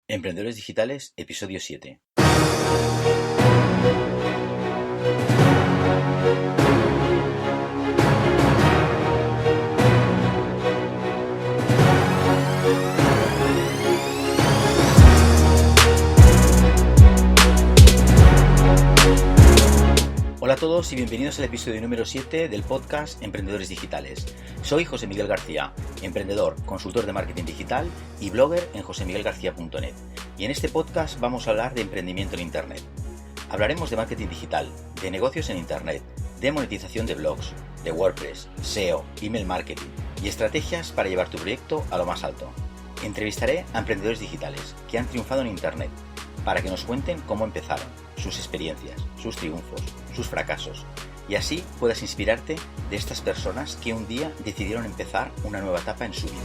Emprendedores Digitales, episodio 7. Hola a todos y bienvenidos al episodio número 7 del podcast Emprendedores Digitales. Soy José Miguel García, emprendedor, consultor de marketing digital y blogger en josemiguelgarcia.net. Y en este podcast vamos a hablar de emprendimiento en Internet. Hablaremos de marketing digital, de negocios en Internet, de monetización de blogs, de WordPress, SEO, email marketing y estrategias para llevar tu proyecto a lo más alto. Entrevistaré a emprendedores digitales que han triunfado en Internet para que nos cuenten cómo empezaron, sus experiencias, sus triunfos, sus fracasos, y así puedas inspirarte de estas personas que un día decidieron empezar una nueva etapa en su vida.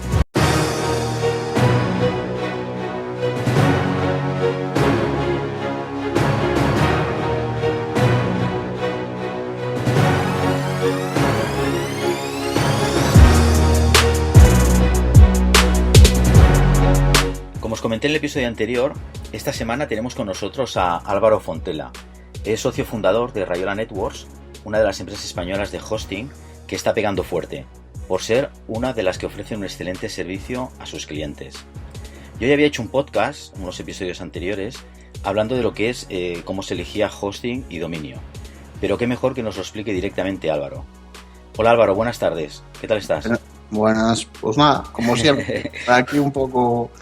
Como os comenté en el episodio anterior, esta semana tenemos con nosotros a Álvaro Fontela. Es socio fundador de Rayola Networks, una de las empresas españolas de hosting que está pegando fuerte, por ser una de las que ofrecen un excelente servicio a sus clientes. Yo ya había hecho un podcast, unos episodios anteriores, hablando de lo que es cómo se elegía hosting y dominio. Pero qué mejor que nos lo explique directamente Álvaro. Hola Álvaro, buenas tardes. ¿Qué tal estás? Buenas, pues nada, como siempre, aquí un poco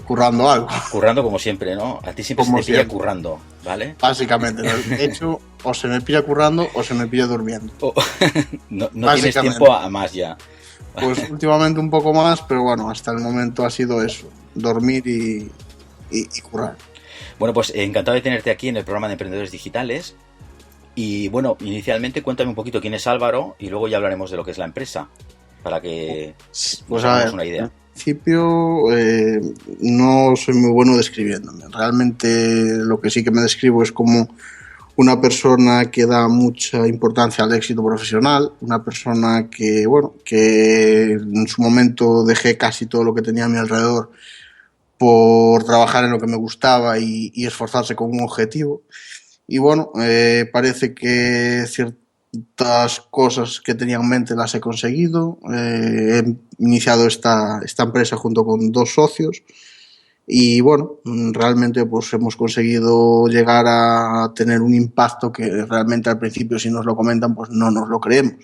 currando algo. Currando como siempre, ¿no? A ti siempre Como se te pilla siempre. currando, ¿vale? Básicamente, de hecho, o se me pilla currando o se me pilla durmiendo. No tienes tiempo a más ya. Pues últimamente un poco más, pero bueno, hasta el momento ha sido eso, dormir y currar. Bueno, pues encantado de tenerte aquí en el programa de Emprendedores Digitales. Y bueno, inicialmente cuéntame un poquito quién es Álvaro y luego ya hablaremos de lo que es la empresa, para que pues nos hagamos una idea. Al principio no soy muy bueno describiéndome. Realmente lo que sí que me describo es como una persona que da mucha importancia al éxito profesional, una persona que, bueno, que en su momento dejé casi todo lo que tenía a mi alrededor por trabajar en lo que me gustaba y esforzarse con un objetivo. Y bueno, parece que ciertas cosas que tenía en mente las he conseguido. He iniciado esta empresa junto con dos socios y bueno, realmente pues hemos conseguido llegar a tener un impacto que realmente al principio, si nos lo comentan, pues no nos lo creemos.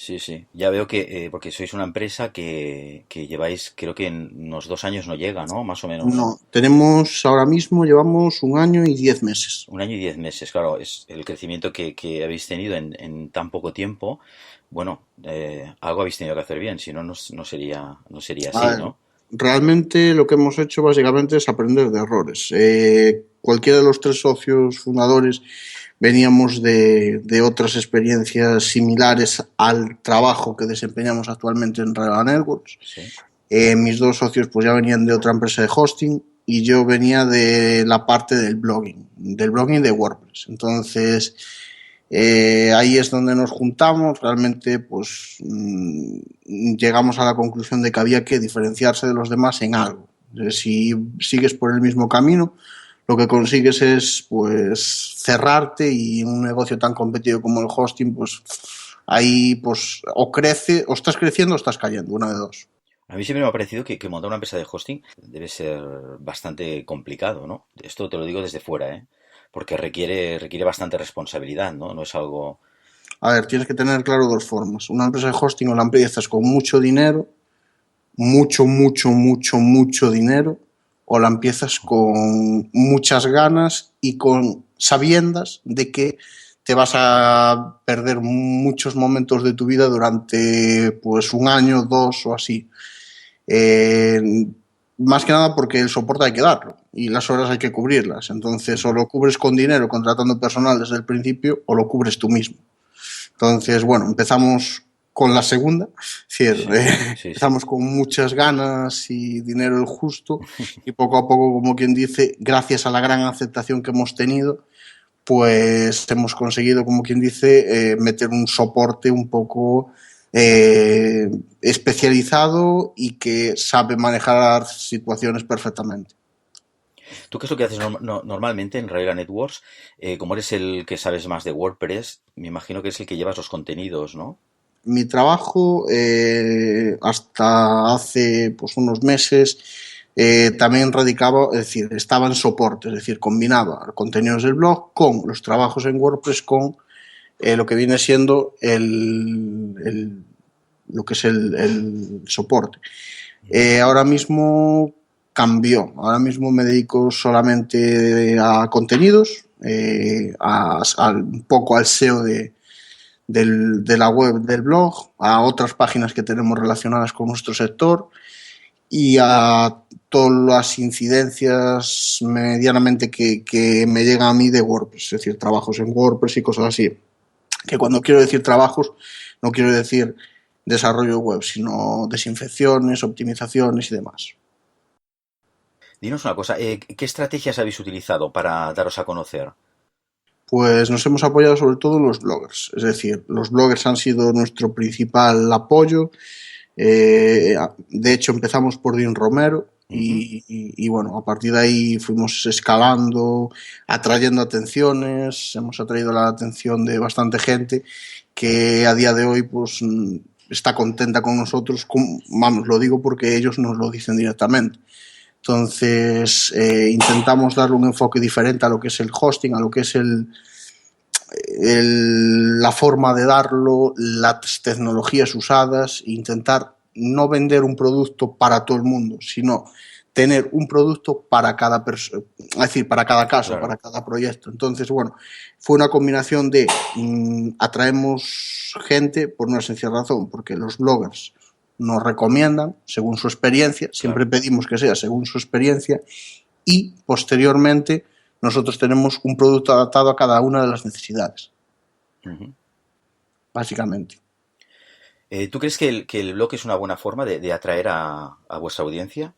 Sí. Ya veo que, porque sois una empresa que lleváis, creo que en unos 2 años no llega, ¿no? Más o menos. No, ahora mismo llevamos 1 año y 10 meses. 1 año y 10 meses, claro, es el crecimiento que habéis tenido en tan poco tiempo. Bueno, algo habéis tenido que hacer bien, si no, no sería A así, ver, ¿no? realmente lo que hemos hecho básicamente es aprender de errores. Cualquiera de los tres socios fundadores veníamos de otras experiencias similares al trabajo que desempeñamos actualmente en Rayola Networks. Sí. Mis dos socios pues ya venían de otra empresa de hosting y yo venía de la parte del blogging de WordPress. Entonces ahí es donde nos juntamos. Realmente pues llegamos a la conclusión de que había que diferenciarse de los demás en algo. Si sigues por el mismo camino, lo que consigues es pues cerrarte, y en un negocio tan competido como el hosting, pues ahí pues o crece, o estás creciendo o estás cayendo, una de dos. A mí siempre me ha parecido que montar una empresa de hosting debe ser bastante complicado, ¿no? Esto te lo digo desde fuera, ¿eh? Porque requiere bastante responsabilidad, ¿no? No es algo... A ver, tienes que tener claro dos formas. Una empresa de hosting o la empiezas con mucho dinero, mucho dinero, o la empiezas con muchas ganas y con sabiendas de que te vas a perder muchos momentos de tu vida durante pues 1 año, 2 o así. Más que nada porque el soporte hay que darlo y las horas hay que cubrirlas. Entonces o lo cubres con dinero contratando personal desde el principio o lo cubres tú mismo. Entonces, bueno, empezamos con la segunda, ¿cierto? Sí. Empezamos con muchas ganas y dinero el justo, y poco a poco, como quien dice, gracias a la gran aceptación que hemos tenido, pues hemos conseguido, como quien dice, meter un soporte un poco especializado y que sabe manejar situaciones perfectamente. ¿Tú qué es lo que haces normalmente en Raila Networks? Como eres el que sabes más de WordPress, me imagino que es el que llevas los contenidos, ¿no? Mi trabajo hasta hace pues, unos meses también radicaba, es decir, estaba en soporte, es decir, combinaba contenidos del blog con los trabajos en WordPress con lo que viene siendo lo que es el soporte. Ahora mismo cambió, ahora mismo me dedico solamente a contenidos, un poco al SEO de la web del blog, a otras páginas que tenemos relacionadas con nuestro sector y a todas las incidencias medianamente que me llegan a mí de WordPress, es decir, trabajos en WordPress y cosas así. Que cuando quiero decir trabajos, no quiero decir desarrollo web, sino desinfecciones, optimizaciones y demás. Dinos una cosa, ¿qué estrategias habéis utilizado para daros a conocer? Pues nos hemos apoyado sobre todo en los bloggers, es decir, los bloggers han sido nuestro principal apoyo. De hecho, empezamos por Dean Romero y bueno, a partir de ahí fuimos escalando, atrayendo atenciones, hemos atraído la atención de bastante gente que a día de hoy pues está contenta con nosotros, vamos, lo digo porque ellos nos lo dicen directamente. Entonces, intentamos darle un enfoque diferente a lo que es el hosting, a lo que es la forma de darlo, las tecnologías usadas, e intentar no vender un producto para todo el mundo, sino tener un producto para cada persona, es decir, para cada caso, claro, para cada proyecto. Entonces, bueno, fue una combinación de atraemos gente por una sencilla razón, porque los bloggers nos recomiendan según su experiencia, siempre claro, pedimos que sea según su experiencia y posteriormente nosotros tenemos un producto adaptado a cada una de las necesidades. Básicamente. ¿Tú crees que el blog es una buena forma de atraer a vuestra audiencia?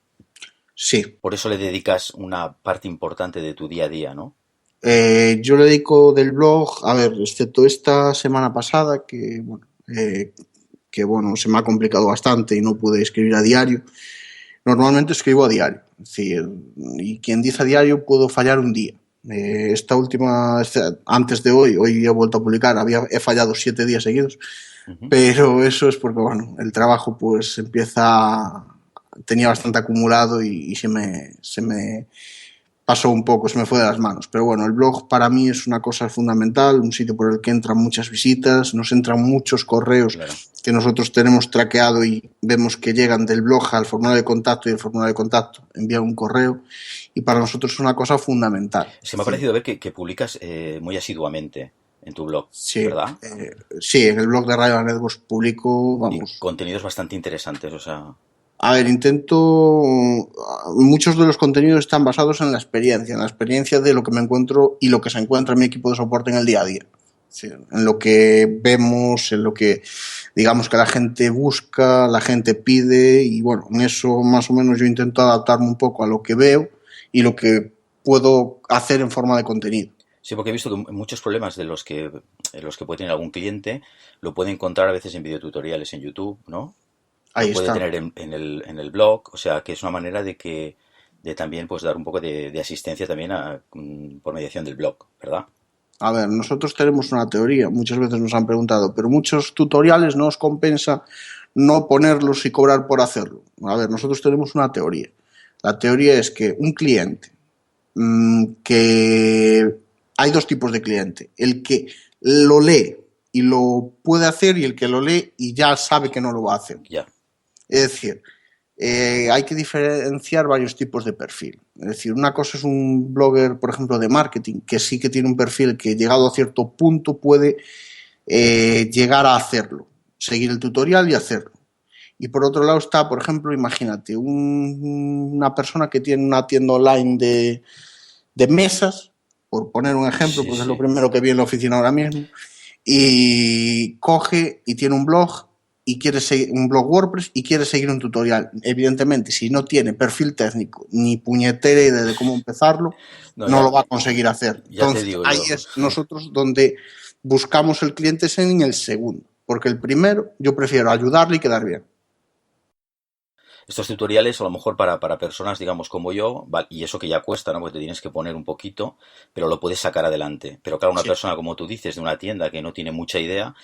Sí. Por eso le dedicas una parte importante de tu día a día, ¿no? Yo le dedico del blog, a ver, excepto esta semana pasada, que bueno, se me ha complicado bastante y no pude escribir a diario. Normalmente escribo a diario, es decir, y quien dice a diario puedo fallar un día. Antes de hoy he vuelto a publicar, he fallado 7 días seguidos, pero eso es porque, bueno, el trabajo pues tenía bastante acumulado y se me pasó un poco, se me fue de las manos. Pero bueno, el blog para mí es una cosa fundamental, un sitio por el que entran muchas visitas, nos entran muchos correos claro, que nosotros tenemos traqueado y vemos que llegan del blog al formulario de contacto y el formulario de contacto envía un correo y para nosotros es una cosa fundamental. Se me ha parecido ver que publicas muy asiduamente en tu blog, sí, ¿verdad? Sí, en el blog de Raila Networks publico, vamos... Y contenidos bastante interesantes, o sea... A ver, muchos de los contenidos están basados en la experiencia de lo que me encuentro y lo que se encuentra en mi equipo de soporte en el día a día. Sí, en lo que vemos, en lo que digamos que la gente busca, la gente pide y bueno, en eso más o menos yo intento adaptarme un poco a lo que veo y lo que puedo hacer en forma de contenido. Sí, porque he visto que muchos problemas de los que puede tener algún cliente lo puede encontrar a veces en videotutoriales en YouTube, ¿no? Ahí lo puede está. tener en el blog, o sea que es una manera de también pues dar un poco de asistencia también por mediación del blog, ¿verdad? A ver, nosotros tenemos una teoría, muchas veces nos han preguntado, pero muchos tutoriales no os compensa no ponerlos y cobrar por hacerlo. A ver, nosotros tenemos una teoría. La teoría es que un cliente que hay dos tipos de cliente, el que lo lee y lo puede hacer y el que lo lee y ya sabe que no lo va a hacer. Ya. Es decir, hay que diferenciar varios tipos de perfil. Es decir, una cosa es un blogger, por ejemplo, de marketing, que sí que tiene un perfil que llegado a cierto punto puede llegar a hacerlo, seguir el tutorial y hacerlo. Y por otro lado está, por ejemplo, imagínate, una persona que tiene una tienda online de mesas, por poner un ejemplo, porque es lo primero que vi en la oficina ahora mismo, y coge y tiene un blog y quiere seguir un blog WordPress y quiere seguir un tutorial. Evidentemente, si no tiene perfil técnico ni puñetera idea de cómo empezarlo, no lo va a conseguir hacer. Ya te Entonces, digo ahí yo. es nosotros donde buscamos el cliente es en el segundo, porque el primero yo prefiero ayudarle y quedar bien. Estos tutoriales a lo mejor para personas, digamos, como yo, y eso que ya cuesta, ¿no? Porque te tienes que poner un poquito, pero lo puedes sacar adelante. Pero claro, una Sí. persona, como tú dices, de una tienda que no tiene mucha idea,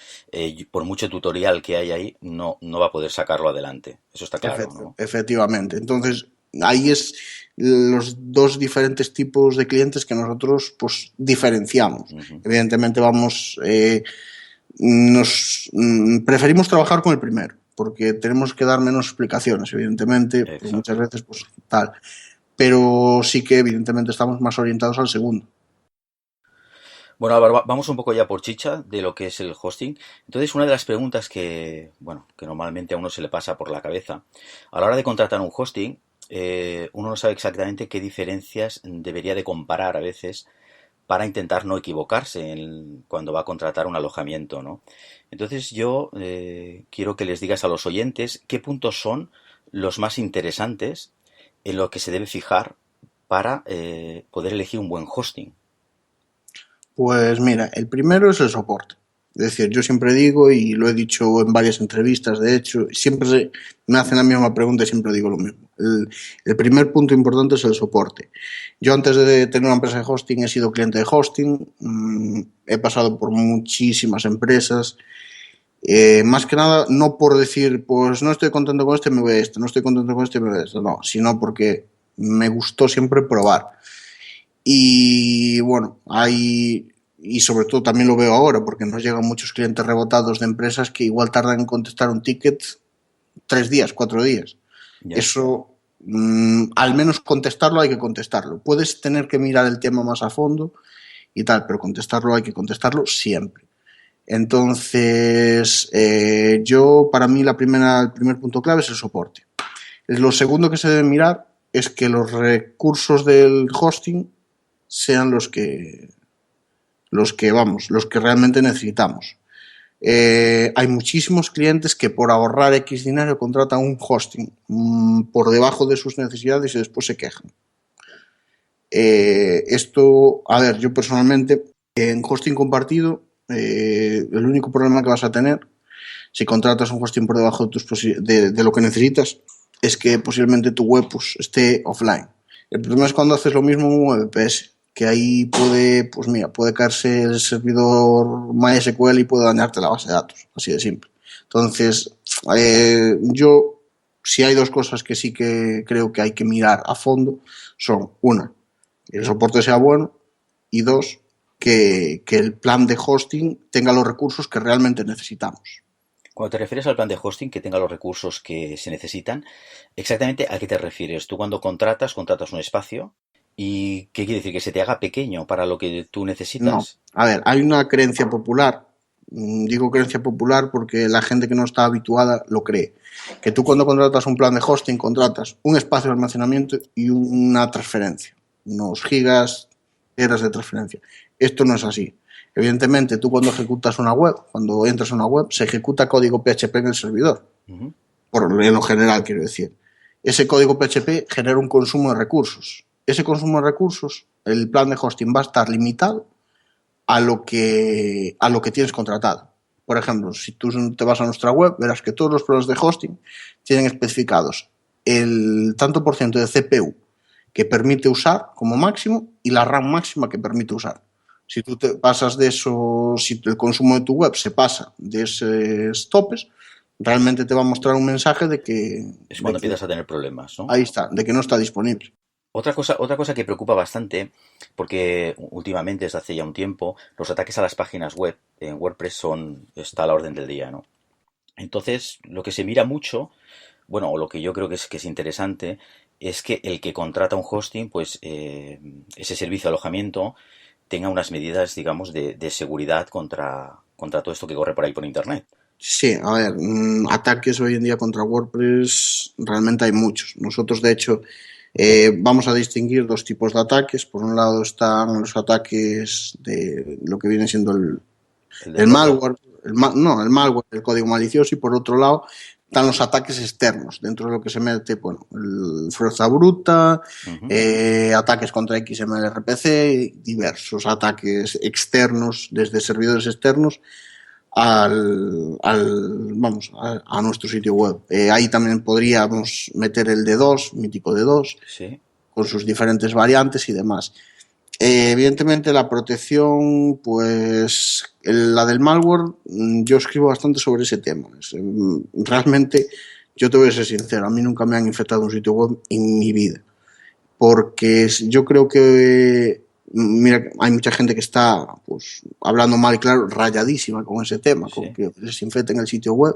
por mucho tutorial que hay ahí, no va a poder sacarlo adelante. Eso está claro, ¿no? Efectivamente. Entonces, ahí es los dos diferentes tipos de clientes que nosotros pues diferenciamos. Ujú. Evidentemente preferimos trabajar con el primero, porque tenemos que dar menos explicaciones, evidentemente, pues muchas Exacto. veces pues tal. Pero sí que evidentemente estamos más orientados al segundo. Bueno, Álvaro, vamos un poco ya por chicha de lo que es el hosting. Entonces, una de las preguntas que, bueno, que normalmente a uno se le pasa por la cabeza, a la hora de contratar un hosting, uno no sabe exactamente qué diferencias debería de comparar a veces para intentar no equivocarse cuando va a contratar un alojamiento, ¿no? Entonces, yo quiero que les digas a los oyentes qué puntos son los más interesantes en lo que se debe fijar para poder elegir un buen hosting. Pues mira, el primero es el soporte. Es decir, yo siempre digo, y lo he dicho en varias entrevistas, de hecho, me hacen la misma pregunta y siempre digo lo mismo. El primer punto importante es el soporte. Yo antes de tener una empresa de hosting he sido cliente de hosting, he pasado por muchísimas empresas, más que nada no por decir, pues no estoy contento con este, me voy a este, no estoy contento con este, me voy a este, no, sino porque me gustó siempre probar. Y bueno, y sobre todo también lo veo ahora, porque nos llegan muchos clientes rebotados de empresas que igual tardan en contestar un ticket 3 días, 4 días. ¿Ya? Eso, al menos contestarlo hay que contestarlo. Puedes tener que mirar el tema más a fondo y tal, pero contestarlo hay que contestarlo siempre. Entonces, para mí el primer punto clave es el soporte. Lo segundo que se debe mirar es que los recursos del hosting sean los que realmente necesitamos. Hay muchísimos clientes que por ahorrar X dinero contratan un hosting por debajo de sus necesidades y después se quejan. A ver, yo personalmente en hosting compartido, el único problema que vas a tener si contratas un hosting por debajo de lo que necesitas es que posiblemente tu web pues, esté offline. El problema es cuando haces lo mismo en un VPS, que ahí puede caerse el servidor MySQL y puede dañarte la base de datos, así de simple. Entonces, si hay dos cosas que sí que creo que hay que mirar a fondo, son una, que el soporte sea bueno, y dos, que el plan de hosting tenga los recursos que realmente necesitamos. Cuando te refieres al plan de hosting que tenga los recursos que se necesitan, ¿exactamente a qué te refieres? Tú cuando contratas un espacio y ¿qué quiere decir? ¿Que se te haga pequeño para lo que tú No. necesitas? A ver, hay una creencia popular. Digo creencia popular porque la gente que no está habituada lo cree. Que tú cuando contratas un plan de hosting contratas un espacio de almacenamiento y una transferencia. Unos gigas, eras de transferencia. Esto no es así. Evidentemente, tú cuando ejecutas una web, cuando entras a una web, se ejecuta código PHP en el servidor. Ujú. En lo general, quiero decir. Ese código PHP genera un consumo de recursos. Ese consumo de recursos, el plan de hosting va a estar limitado a lo que tienes contratado. Por ejemplo, si tú te vas a nuestra web, verás que todos los planes de hosting tienen especificados el tanto por ciento de CPU que permite usar como máximo y la RAM máxima que permite usar. Si tú te pasas de eso, si el consumo de tu web se pasa de esos topes, realmente te va a mostrar un mensaje Es cuando empiezas a tener problemas, ¿no? ahí está, de que no está disponible. Otra cosa que preocupa bastante, porque últimamente, desde hace ya un tiempo, los ataques a las páginas web en WordPress está a la orden del día, ¿no? Entonces, lo que se mira mucho, bueno, o lo que yo creo que es interesante, es que el que contrata un hosting, pues ese servicio de alojamiento tenga unas medidas, digamos, de seguridad contra todo esto que corre por ahí por internet. Sí, a ver, ataques hoy en día contra WordPress realmente hay muchos. Nosotros, de hecho, vamos a distinguir dos tipos de ataques. Por un lado están los ataques de lo que viene siendo El el desbloqueo. malware, el malware, el código malicioso, y por otro lado están los ataques externos, dentro de lo que se mete, bueno, el fuerza bruta, ataques contra XML-RPC, diversos ataques externos desde servidores externos a nuestro sitio web. Ahí también podríamos meter el D2, mítico D2, sí, con sus diferentes variantes y demás. Evidentemente la protección, pues la del malware, yo escribo bastante sobre ese tema. Realmente, yo te voy a ser sincero, a mí nunca me han infectado un sitio web en mi vida, porque yo creo que, mira, hay mucha gente que está, pues, hablando mal y claro, rayadísima con ese tema, con que les infecten el sitio web,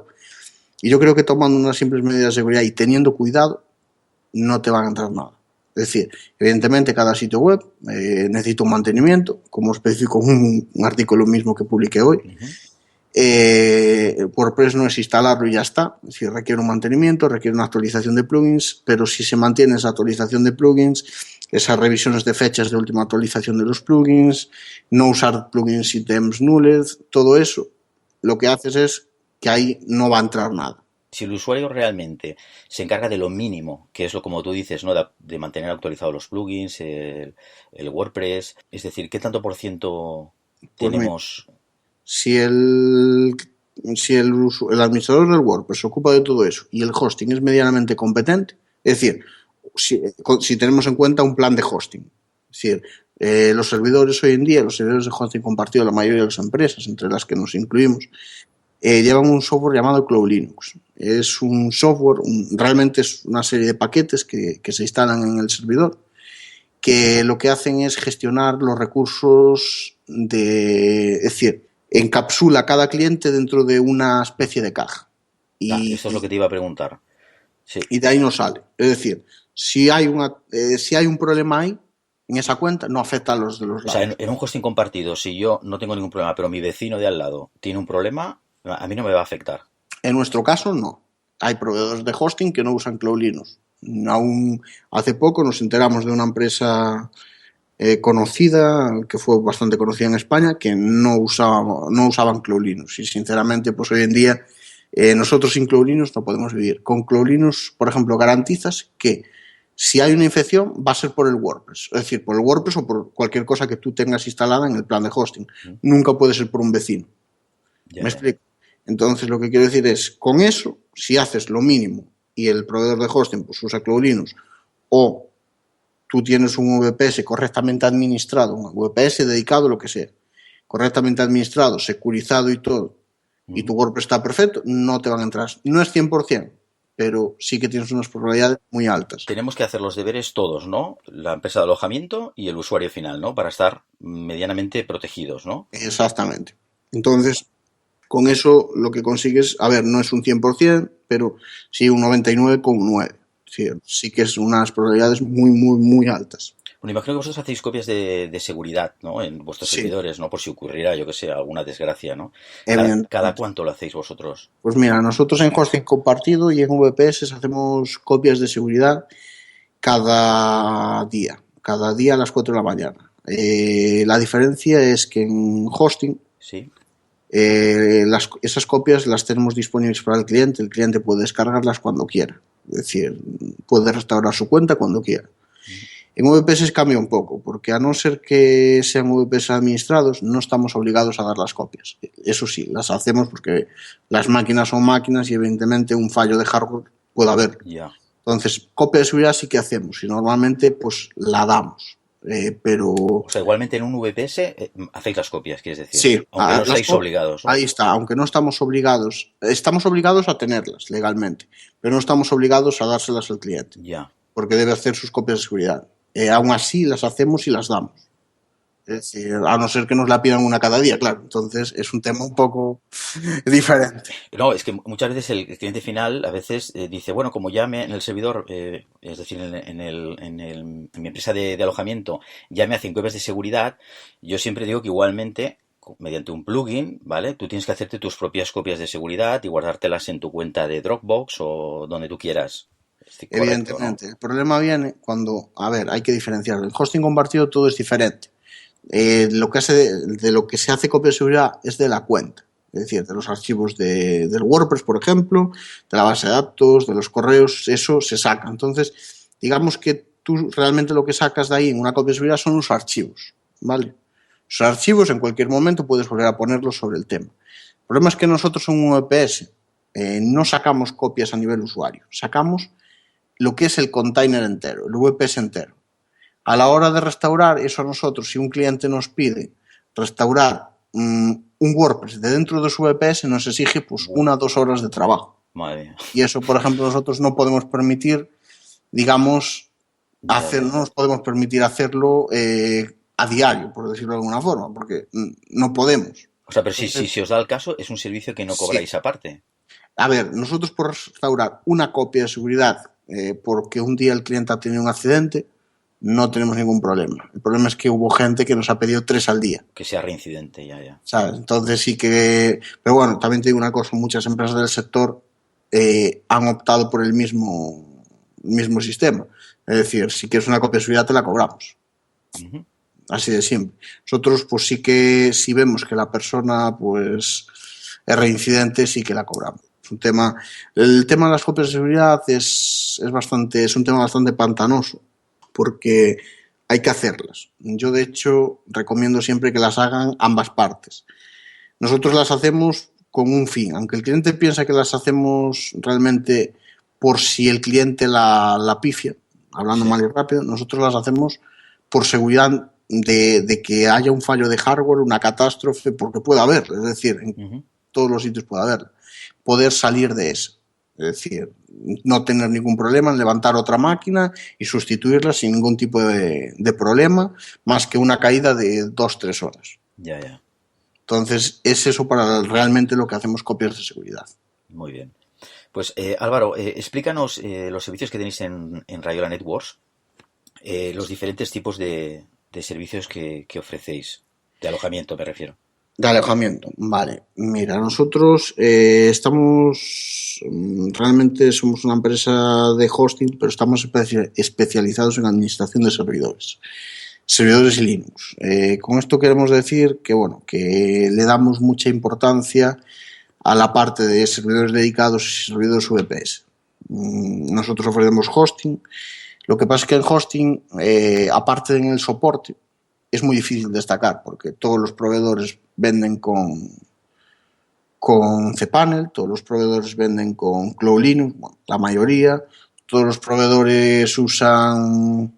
y yo creo que tomando unas simples medidas de seguridad y teniendo cuidado, no te van a entrar nada. Es decir, evidentemente cada sitio web necesita un mantenimiento, como especifico en un artículo mismo que publiqué hoy. WordPress no es instalarlo y ya está, es decir, requiere un mantenimiento, requiere una actualización de plugins, pero si se mantiene esa actualización de plugins, esas revisiones de fechas de última actualización de los plugins, no usar plugins items nulled, todo eso, lo que haces es que ahí no va a entrar nada. Si el usuario realmente se encarga de lo mínimo, que es lo como tú dices, ¿no? De mantener actualizados los plugins, el WordPress, es decir, ¿qué tanto por ciento tenemos? Pues si el administrador del WordPress se ocupa de todo eso y el hosting es medianamente competente, es decir, si tenemos en cuenta un plan de hosting, es decir, los servidores hoy en día, los servidores de hosting compartido de la mayoría de las empresas, entre las que nos incluimos, llevan un software llamado Cloud Linux. Es un software, realmente es una serie de paquetes que se instalan en el servidor, que lo que hacen es gestionar los recursos es decir, encapsula cada cliente dentro de una especie de caja. Eso es lo que te iba a preguntar. Sí. Y de ahí no sale. Es decir, si hay un problema ahí, en esa cuenta, no afecta a los de los lados. O sea, en un hosting compartido, si yo no tengo ningún problema, pero mi vecino de al lado tiene un problema, a mí no me va a afectar. En nuestro caso, no. Hay proveedores de hosting que no usan Cloud Linux. Aún hace poco nos enteramos de una empresa conocida, que fue bastante conocida en España, que no usaban Cloud Linux. Y sinceramente, pues hoy en día, nosotros sin Cloud Linux no podemos vivir. Con Cloud Linux, por ejemplo, garantizas que si hay una infección va a ser por el WordPress. Es decir, por el WordPress o por cualquier cosa que tú tengas instalada en el plan de hosting. Nunca puede ser por un vecino. ¿Me explico? Entonces, lo que quiero decir es, con eso, si haces lo mínimo y el proveedor de hosting pues usa Cloud Linux, o tú tienes un VPS correctamente administrado, un VPS dedicado a lo que sea, correctamente administrado, securizado y todo, y tu WordPress está perfecto, no te van a entrar. No es 100%, pero sí que tienes unas probabilidades muy altas. Tenemos que hacer los deberes todos, ¿no? La empresa de alojamiento y el usuario final, ¿no? Para estar medianamente protegidos, ¿no? Exactamente. Entonces, con eso lo que consigues, a ver, no es un 100%, pero sí un 99,9%. Sí que es unas probabilidades muy, muy, muy altas. Bueno, imagino que vosotros hacéis copias de seguridad, ¿no? En vuestros servidores, ¿no? Por si ocurriera, yo que sé, alguna desgracia, ¿no? ¿Cada cuánto lo hacéis vosotros? Pues mira, nosotros en hosting compartido y en VPS hacemos copias de seguridad cada día a las 4 de la mañana. La diferencia es que en hosting sí. Esas copias las tenemos disponibles para el cliente puede descargarlas cuando quiera, es decir, puede restaurar su cuenta cuando quiera. En VPS cambia un poco, porque a no ser que sean VPS administrados, no estamos obligados a dar las copias. Eso sí, las hacemos porque las máquinas son máquinas y evidentemente un fallo de hardware puede haber. Entonces, copia de seguridad sí que hacemos y normalmente pues la damos. Pero... O sea, igualmente en un VPS hacéis las copias, quieres decir. Sí. Aunque no estáis obligados, ¿no? Ahí está, aunque no estamos obligados. Estamos obligados a tenerlas legalmente, pero no estamos obligados a dárselas al cliente. Porque debe hacer sus copias de seguridad. Aún así las hacemos y las damos. Es decir, a no ser que nos la pidan una cada día, claro. Entonces es un tema un poco diferente. No, es que muchas veces el cliente final a veces dice, bueno, como ya en el servidor, es decir, en mi empresa de alojamiento, ya me hacen copias de seguridad, yo siempre digo que igualmente, mediante un plugin, ¿vale? Tú tienes que hacerte tus propias copias de seguridad y guardártelas en tu cuenta de Dropbox o donde tú quieras. Evidentemente. Correcto, ¿no? El problema viene cuando, a ver, hay que diferenciarlo. En hosting compartido todo es diferente. De lo que se hace copia de seguridad es de la cuenta. es decir, de los archivos del WordPress, por ejemplo, de la base de datos, de los correos, eso se saca. Entonces, digamos que tú realmente lo que sacas de ahí en una copia de seguridad son los archivos, ¿vale? Los archivos en cualquier momento puedes volver a ponerlos sobre el tema. El problema es que nosotros en un VPS no sacamos copias a nivel usuario, sacamos lo que es el container entero, el VPS entero. A la hora de restaurar eso a nosotros, si un cliente nos pide restaurar un WordPress de dentro de su VPS, nos exige pues 1 o 2 horas de trabajo. Madre mía. Y eso, por ejemplo, nosotros no podemos permitir, digamos, no nos podemos permitir hacerlo a diario, por decirlo de alguna forma, porque no podemos. O sea, pero si os da el caso, es un servicio que no cobráis aparte. A ver, nosotros por restaurar una copia de seguridad porque un día el cliente ha tenido un accidente, no tenemos ningún problema. El problema es que hubo gente que nos ha pedido 3 al día. Que sea reincidente, ya. ¿Sabes? Entonces sí que... Pero bueno, también te digo una cosa, muchas empresas del sector han optado por el mismo sistema. Es decir, si quieres una copia de seguridad te la cobramos. Uh-huh. Así de simple. Nosotros pues sí que si vemos que la persona pues es reincidente, sí que la cobramos. Es un tema... El tema de las copias de seguridad es un tema bastante pantanoso, porque hay que hacerlas. Yo, de hecho, recomiendo siempre que las hagan ambas partes. Nosotros las hacemos con un fin. Aunque el cliente piensa que las hacemos realmente por si el cliente la pifia, hablando mal y rápido, nosotros las hacemos por seguridad de que haya un fallo de hardware, una catástrofe, porque puede haber, es decir, en todos los sitios puede haber, poder salir de eso. Es decir, no tener ningún problema en levantar otra máquina y sustituirla sin ningún tipo de problema, más que una caída de 2-3 horas. Ya. Entonces, es eso para realmente lo que hacemos copias de seguridad. Muy bien. Pues Álvaro, explícanos los servicios que tenéis en Rayola Networks, los diferentes tipos de servicios que ofrecéis, de alojamiento me refiero. De alojamiento, vale. Mira, nosotros realmente somos una empresa de hosting, pero estamos especializados en administración de servidores y Linux. Con esto queremos decir que, bueno, que le damos mucha importancia a la parte de servidores dedicados y servidores VPS. Nosotros ofrecemos hosting. Lo que pasa es que en hosting, aparte en el soporte, es muy difícil destacar porque todos los proveedores venden con cPanel, todos los proveedores venden con Cloud Linux, bueno, la mayoría, todos los proveedores usan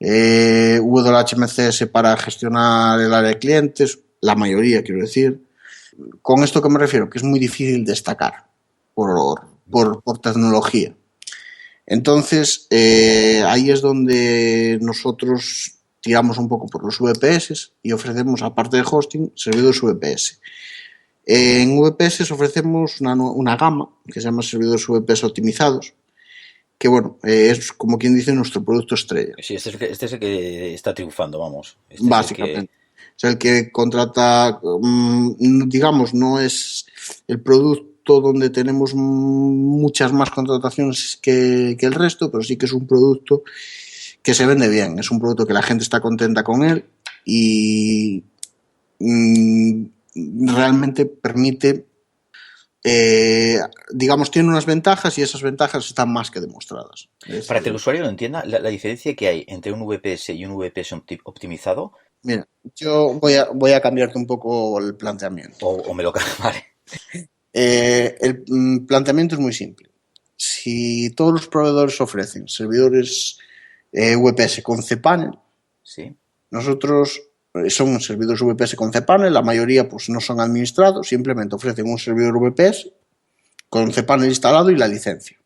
WHMCS para gestionar el área de clientes, la mayoría quiero decir. ¿Con esto qué me refiero? Que es muy difícil destacar por tecnología. Entonces, ahí es donde nosotros tiramos un poco por los VPS y ofrecemos, aparte de hosting, servidores VPS. En VPS ofrecemos una gama que se llama servidores VPS optimizados, que bueno, es como quien dice nuestro producto estrella. Sí, este es el que está triunfando, vamos. Básicamente. Es el que contrata, digamos, no es el producto donde tenemos muchas más contrataciones que el resto, pero sí que es un producto que se vende bien, es un producto que la gente está contenta con él y realmente permite, digamos, tiene unas ventajas y esas ventajas están más que demostradas. Para que el usuario lo entienda, la diferencia que hay entre un VPS y un VPS optimizado. Mira, yo voy a cambiarte un poco el planteamiento. O me lo vale. El planteamiento es muy simple. Si todos los proveedores ofrecen servidores VPS con cPanel, sí. Nosotros son servidores VPS con cPanel, la mayoría pues no son administrados, simplemente ofrecen un servidor VPS con cPanel instalado y la licencia.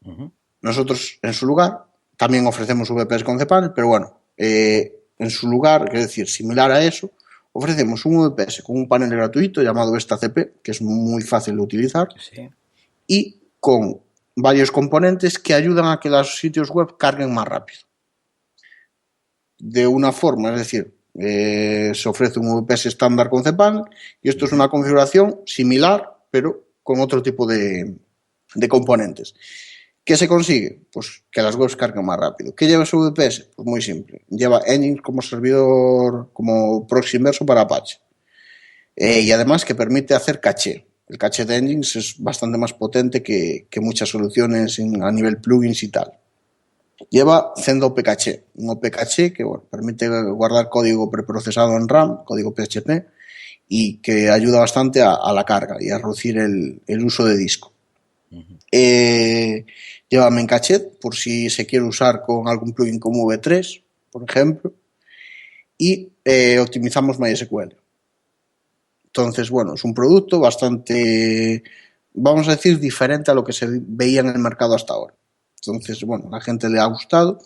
Uh-huh. Nosotros en su lugar también ofrecemos VPS con cPanel, pero bueno, en su lugar, es decir, similar a eso, ofrecemos un VPS con un panel gratuito llamado VestaCP, que es muy fácil de utilizar, sí. Y con varios componentes que ayudan a que los sitios web carguen más rápido. De una forma, es decir, se ofrece un VPS estándar con cPanel y esto es una configuración similar, pero con otro tipo de componentes. ¿Qué se consigue? Pues que las webs carguen más rápido. ¿Qué lleva ese VPS? Pues muy simple. Lleva Nginx como servidor, como proxy inverso para Apache. Y además que permite hacer caché. El caché de Nginx es bastante más potente que muchas soluciones a nivel plugins y tal. Lleva Zend OP-Caché, un OP-Caché que bueno, permite guardar código preprocesado en RAM, código PHP, y que ayuda bastante a la carga y a reducir el uso de disco. Lleva Memcached por si se quiere usar con algún plugin como V3, por ejemplo, y optimizamos MySQL. Entonces, bueno, es un producto bastante, vamos a decir, diferente a lo que se veía en el mercado hasta ahora. Entonces, bueno, a la gente le ha gustado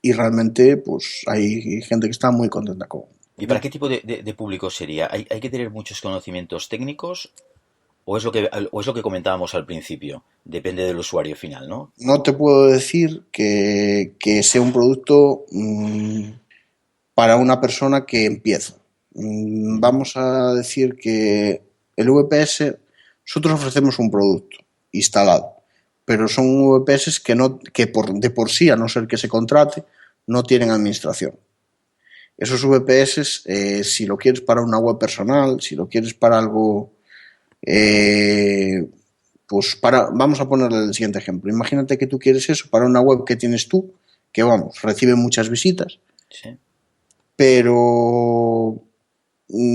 y realmente pues hay gente que está muy contenta con. ¿Y para qué tipo de público sería? ¿Hay que tener muchos conocimientos técnicos o es lo que comentábamos al principio? Depende del usuario final, ¿no? No te puedo decir que sea un producto para una persona que empieza. Ujú. Vamos a decir que el VPS, nosotros ofrecemos un producto instalado, pero son VPS de por sí, a no ser que se contrate, no tienen administración. Esos VPS, si lo quieres para una web personal, si lo quieres para algo, eh, pues vamos a ponerle el siguiente ejemplo. Imagínate que tú quieres eso para una web que tienes tú, que vamos, recibe muchas visitas, Sí. pero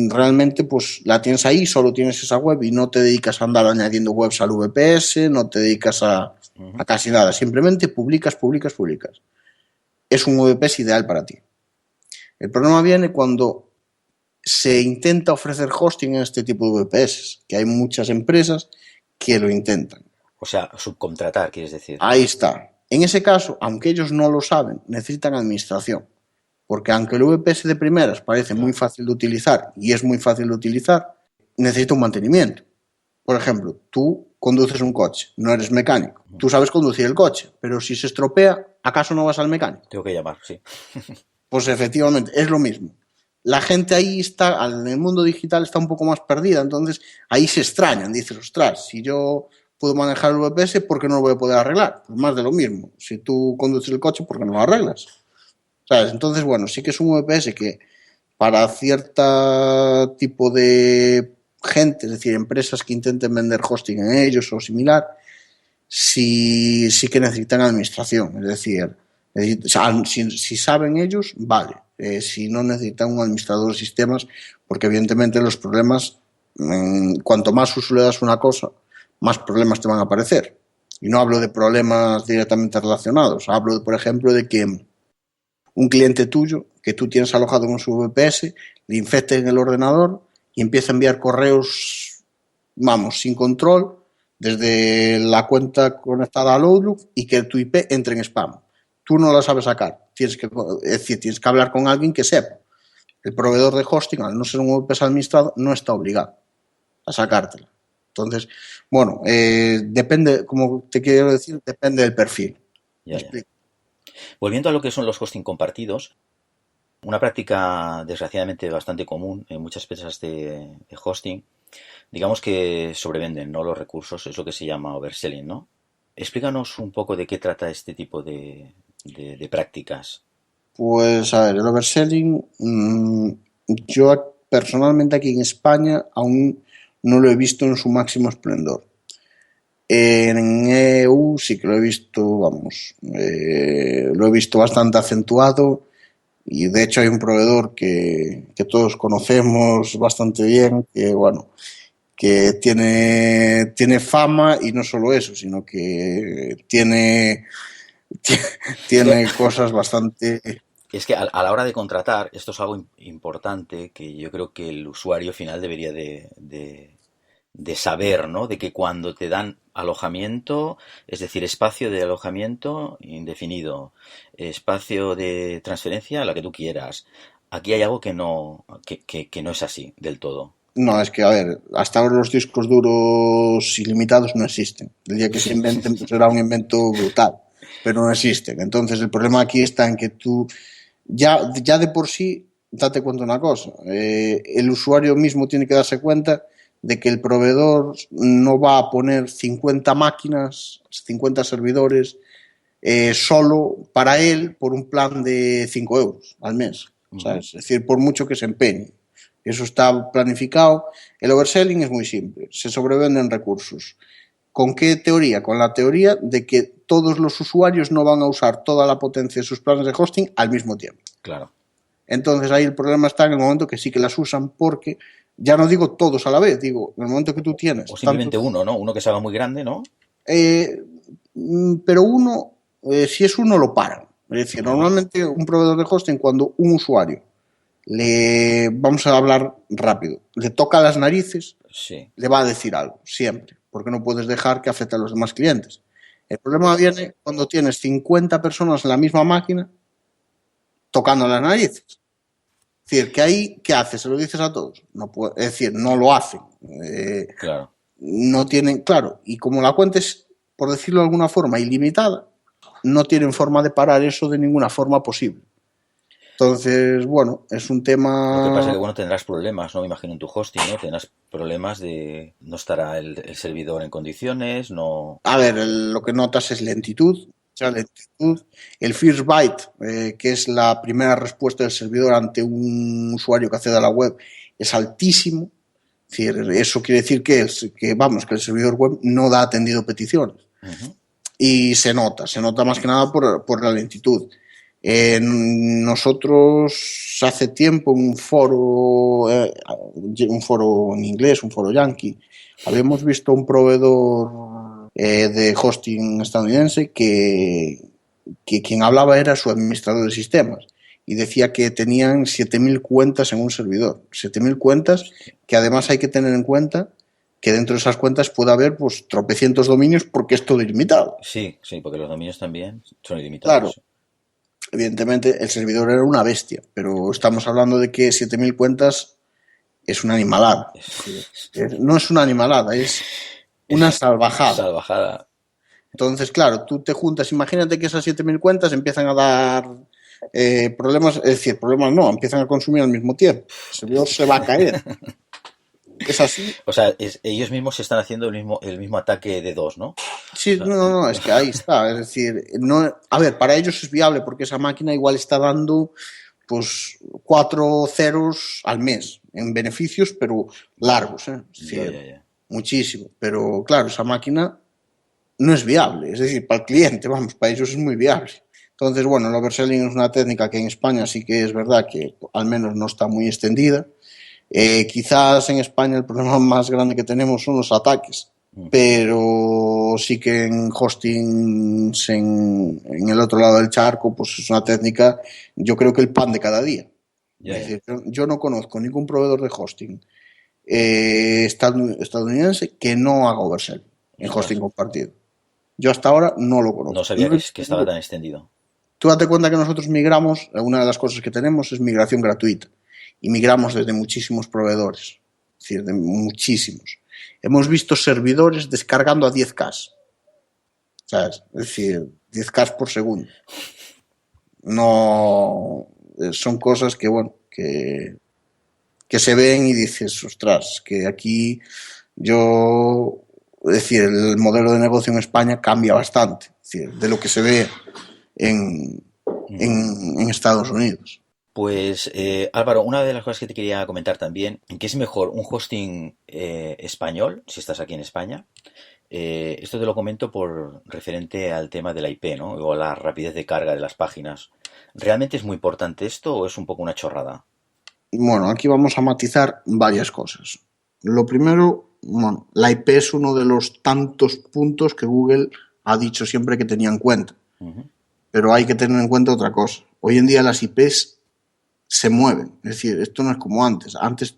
realmente pues la tienes ahí, solo tienes esa web y no te dedicas a andar añadiendo webs al VPS, no te dedicas a Ujú. casi nada, simplemente publicas, publicas, publicas. Es un VPS ideal para ti. El problema viene cuando se intenta ofrecer hosting en este tipo de VPS, que hay muchas empresas que lo intentan. O sea, subcontratar, quieres decir. Ahí está. En ese caso, aunque ellos no lo saben, necesitan administración. Porque aunque el VPS de primeras parece muy Claro. fácil de utilizar y es muy fácil de utilizar, necesita un mantenimiento. Por ejemplo, tú conduces un coche, no eres mecánico. Tú sabes conducir el coche, pero si se estropea, ¿acaso no vas al mecánico? Tengo que llamar, sí. Pues efectivamente, es lo mismo. La gente ahí está, en el mundo digital está un poco más perdida, entonces ahí se extrañan, dices, ostras, si yo puedo manejar el VPS, ¿por qué no lo voy a poder arreglar? Pues más de lo mismo. Si tú conduces el coche, ¿por qué no lo arreglas? ¿Sabes? Entonces, bueno, sí que es un VPS que para cierto tipo de gente, es decir, empresas que intenten vender hosting en ellos o similar, sí que necesitan administración. Es decir, si saben ellos, vale. Si no, necesitan un administrador de sistemas, porque evidentemente los problemas, cuanto más uso le das una cosa, más problemas te van a aparecer. Y no hablo de problemas directamente relacionados, hablo, por ejemplo, de que un cliente tuyo que tú tienes alojado en su VPS le infecte en el ordenador y empieza a enviar correos, vamos, sin control desde la cuenta conectada al Outlook y que tu IP entre en spam. Tú no la sabes sacar. Es decir, tienes que hablar con alguien que sepa. El proveedor de hosting, al no ser un VPS administrado, no está obligado a sacártela. Entonces, bueno, depende, como te quiero decir, depende del perfil. ¿Me Ya, ya. explico? Volviendo a lo que son los hosting compartidos, una práctica desgraciadamente bastante común en muchas empresas de hosting, digamos que sobrevenden, ¿no? Los recursos, es lo que se llama overselling, ¿no? Explícanos un poco de qué trata este tipo de prácticas. Pues a ver, el overselling, yo personalmente aquí en España aún no lo he visto en su máximo esplendor. En EU sí que lo he visto, vamos, lo he visto bastante acentuado y de hecho hay un proveedor que todos conocemos bastante bien, que bueno, que tiene fama y no solo eso, sino que Es que, tiene cosas bastante. es que a la hora de contratar, esto es algo importante que yo creo que el usuario final debería de saber, ¿no? De que cuando te dan alojamiento, es decir, espacio de alojamiento indefinido, espacio de transferencia a la que tú quieras, aquí hay algo que no es así del todo. No, es que, a ver, hasta ahora los discos duros ilimitados no existen. El día que se inventen, pues será un invento brutal, pero no existen. Entonces, el problema aquí está en que tú, ya de por sí, date cuenta una cosa, el usuario mismo tiene que darse cuenta de que el proveedor no va a poner 50 máquinas, 50 servidores, solo para él por un plan de 5 euros al mes. Ujú. ¿Sabes? Es decir, por mucho que se empeñe. Eso está planificado. El overselling es muy simple, se sobrevenden recursos. ¿Con qué teoría? Con la teoría de que todos los usuarios no van a usar toda la potencia de sus planes de hosting al mismo tiempo. Claro. Entonces ahí el problema está en el momento que sí que las usan, porque ya no digo todos a la vez, digo, en el momento que tú tienes... O simplemente uno, ¿no? Uno que se haga muy grande, ¿no? Pero uno, si es uno, lo paran. Es decir, normalmente un proveedor de hosting, cuando un usuario vamos a hablar rápido, le toca las narices, sí, le va a decir algo, siempre, porque no puedes dejar que afecte a los demás clientes. El problema viene cuando tienes 50 personas en la misma máquina tocando las narices. Es decir, que ahí, ¿qué haces? ¿Se lo dices a todos? No puede, es decir, no lo hacen. claro. No tienen, claro, y como la cuenta es, por decirlo de alguna forma, ilimitada, no tienen forma de parar eso de ninguna forma posible. Entonces, bueno, es un tema... Lo que pasa es que, bueno, tendrás problemas, ¿no? Me imagino en tu hosting, ¿no? Tendrás problemas de... No estará el servidor en condiciones, no... A ver, lo que notas es lentitud. O sea, lentitud. El first byte, que es la primera respuesta del servidor ante un usuario que accede a la web, es altísimo. Es decir, eso quiere decir que el servidor web no da atendido peticiones. Uh-huh. Y se nota más que nada por la lentitud. Nosotros hace tiempo un foro en inglés, un foro yankee, habíamos visto un proveedor de hosting estadounidense que quien hablaba era su administrador de sistemas y decía que tenían 7.000 cuentas en un servidor. 7.000 cuentas que además hay que tener en cuenta que dentro de esas cuentas puede haber pues tropecientos dominios porque es todo ilimitado. Sí, porque los dominios también son Claro, ilimitados. evidentemente el servidor era una bestia, pero estamos hablando de que 7.000 cuentas es una animalada. No es una animalada, es una salvajada. Salvajada. Entonces, claro, tú te juntas, imagínate que esas 7.000 cuentas empiezan a dar problemas, es decir, problemas no, empiezan a consumir al mismo tiempo. El servidor se va a caer. Es así. O sea, ellos mismos se están haciendo el mismo ataque de dos, ¿no? Sí, O sea, no, es que ahí está. Es decir, no, a ver, para ellos es viable porque esa máquina igual está dando pues 4 ceros al mes en beneficios, pero largos, ¿eh? Es decir, ya. muchísimo. Pero claro, esa máquina no es viable. Es decir, para el cliente, vamos, para ellos es muy viable. Entonces, bueno, el overselling es una técnica que en España sí que es verdad que al menos no está muy extendida. Quizás en España el problema más grande que tenemos son los ataques, pero sí que en hostings en el otro lado del charco, pues es una técnica, yo creo que el pan de cada día. Ya. Decir, yo no conozco ningún proveedor de hosting estadounidense que no haga oversell en hosting compartido. Yo hasta ahora no lo conozco. No sabía que estaba tan extendido. Tú date cuenta que nosotros migramos, una de las cosas que tenemos es migración gratuita. Y migramos desde muchísimos proveedores. Es decir, de muchísimos. Hemos visto servidores descargando a 10K. ¿Sabes? Es decir, 10K por segundo. No. Son cosas que, bueno, que se ven y dices, ostras, que aquí yo. Es decir, el modelo de negocio en España cambia bastante. Es decir, de lo que se ve en Estados Unidos. Pues Álvaro, una de las cosas que te quería comentar también, que es mejor un hosting español, si estás aquí en España. Esto te lo comento por referente al tema de la IP, ¿no? O la rapidez de carga de las páginas. ¿Realmente es muy importante esto o es un poco una chorrada? Bueno, aquí vamos a matizar varias cosas. Lo primero, bueno, la IP es uno de los tantos puntos que Google ha dicho siempre que tenía en cuenta. Uh-huh. Pero hay que tener en cuenta otra cosa. Hoy en día las IPs se mueven. Es decir, esto no es como antes. Antes,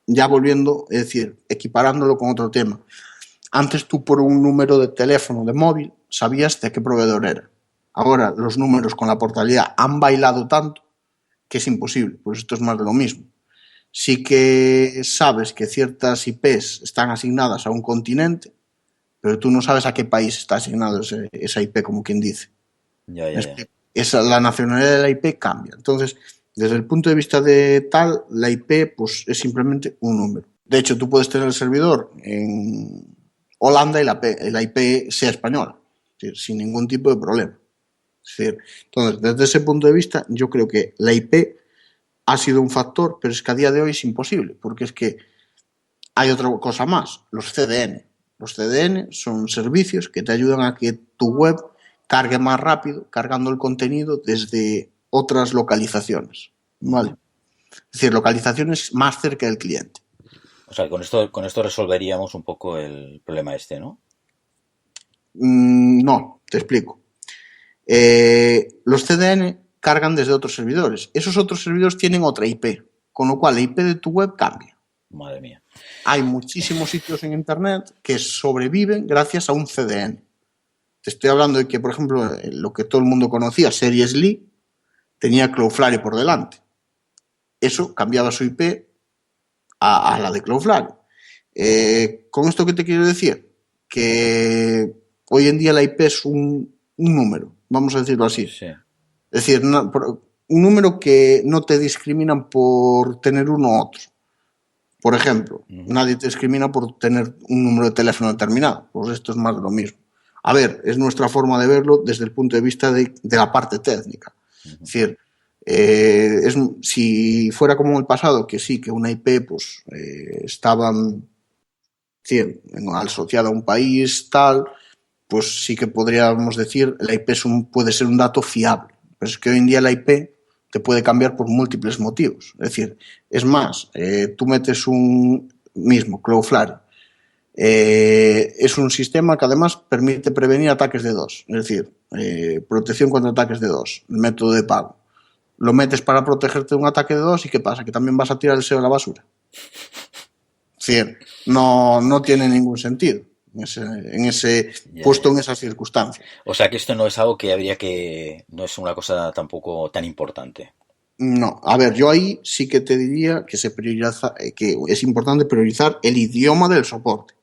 ya volviendo, es decir, equiparándolo con otro tema. Antes tú por un número de teléfono de móvil sabías de qué proveedor era. Ahora los números con la portabilidad han bailado tanto que es imposible. Pues esto es más de lo mismo. Sí que sabes que ciertas IPs están asignadas a un continente, pero tú no sabes a qué país está asignado esa IP, como quien dice. Ya. La nacionalidad de la IP cambia. Entonces, desde el punto de vista de tal, la IP pues, es simplemente un número. De hecho, tú puedes tener el servidor en Holanda y la IP sea española, es decir, sin ningún tipo de problema. Es decir, entonces, desde ese punto de vista, yo creo que la IP ha sido un factor, pero es que a día de hoy es imposible, porque es que hay otra cosa más, los CDN. Los CDN son servicios que te ayudan a que tu web cargue más rápido, cargando el contenido desde otras localizaciones, ¿vale? Es decir, localizaciones más cerca del cliente. O sea, con esto resolveríamos un poco el problema este, ¿no? No, te explico. Los CDN cargan desde otros servidores. Esos otros servidores tienen otra IP, con lo cual la IP de tu web cambia. Madre mía. Hay muchísimos sitios en Internet que sobreviven gracias a un CDN. Te estoy hablando de que, por ejemplo, lo que todo el mundo conocía, Seriously, tenía Cloudflare por delante. Eso cambiaba su IP a la de Cloudflare. ¿Con esto qué te quiero decir? Que hoy en día la IP es un número, vamos a decirlo así. Sí. Es decir, un número que no te discriminan por tener uno u otro. Por ejemplo, nadie te discrimina por tener un número de teléfono determinado. Pues esto es más de lo mismo. A ver, es nuestra forma de verlo desde el punto de vista de la parte técnica. Es decir, si fuera como el pasado, que sí, que una IP pues, estaba asociada a un país, tal, pues sí que podríamos decir la IP puede ser un dato fiable. Pero es que hoy en día la IP te puede cambiar por múltiples motivos. Es decir, es más, tú metes un mismo, Cloudflare, es un sistema que además permite prevenir ataques de DOS, es decir, protección contra ataques de DOS, el método de pago. Lo metes para protegerte de un ataque de DOS y ¿qué pasa? Que también vas a tirar el SEO a la basura. Es decir, no tiene ningún sentido puesto en esas circunstancias. O sea que esto no es algo no es una cosa tampoco tan importante. No, a ver, yo ahí sí que te diría que que es importante priorizar el idioma del soporte.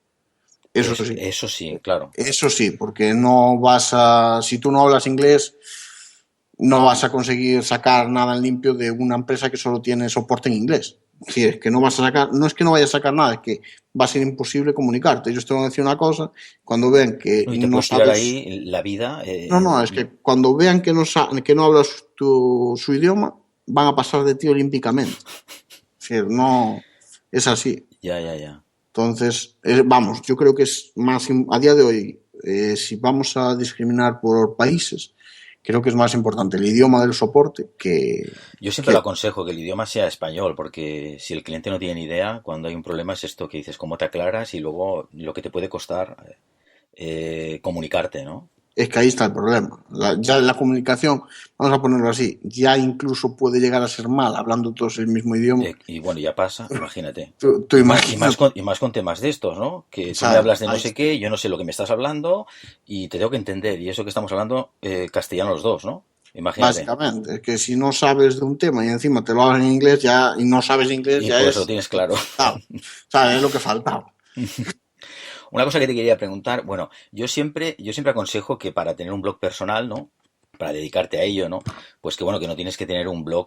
Eso sí. Eso sí, claro. Eso sí, porque si tú no hablas inglés, no vas a conseguir sacar nada en limpio de una empresa que solo tiene soporte en inglés. Es decir, que no vas a sacar, no es que no vayas a sacar nada, es que va a ser imposible comunicarte. Ellos te van a decir una cosa, cuando vean que No, y te no puedes tirar sabes. ahí la vida. No, es que cuando vean que no hablas su idioma, van a pasar de ti olímpicamente. Es decir, no, es así. Ya. Entonces, vamos, yo creo que es más, a día de hoy, si vamos a discriminar por países, creo que es más importante el idioma del soporte que... Yo siempre lo aconsejo que el idioma sea español, porque si el cliente no tiene ni idea, cuando hay un problema es esto que dices, cómo te aclaras y luego lo que te puede costar comunicarte, ¿no? Es que ahí está el problema. Ya la comunicación, vamos a ponerlo así, ya incluso puede llegar a ser mal hablando todos el mismo idioma. Y bueno, ya pasa, imagínate. Tú imaginas. Y más con temas de estos, ¿no? Que tú me hablas de no sé qué, yo no sé lo que me estás hablando y te tengo que entender. Y eso que estamos hablando castellano los dos, ¿no? Imagínate. Básicamente, es que si no sabes de un tema y encima te lo hablan en inglés ya y no sabes inglés, Y ya por es... eso lo tienes claro. ¿Sabes? Es lo que faltaba. Una cosa que te quería preguntar, bueno, yo siempre aconsejo que para tener un blog personal, ¿no? Para dedicarte a ello, ¿no? Pues que bueno, que no tienes que tener un blog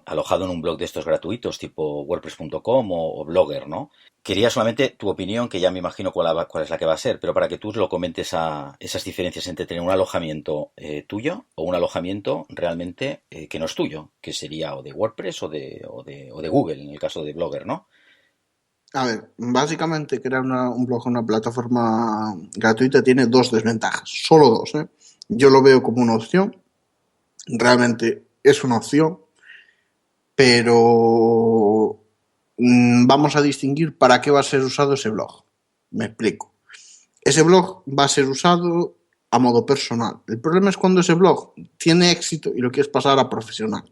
alojado en un blog de estos gratuitos, tipo WordPress.com o Blogger, ¿no? Quería solamente tu opinión, que ya me imagino cuál es la que va a ser, pero para que tú lo comentes a esas diferencias entre tener un alojamiento tuyo o un alojamiento realmente que no es tuyo, que sería o de WordPress o de Google, en el caso de Blogger, ¿no? A ver, básicamente crear un blog en una plataforma gratuita tiene dos desventajas, solo dos, ¿eh? Yo lo veo como una opción, realmente es una opción, pero vamos a distinguir para qué va a ser usado ese blog. Me explico. Ese blog va a ser usado a modo personal. El problema es cuando ese blog tiene éxito y lo quieres pasar a profesional.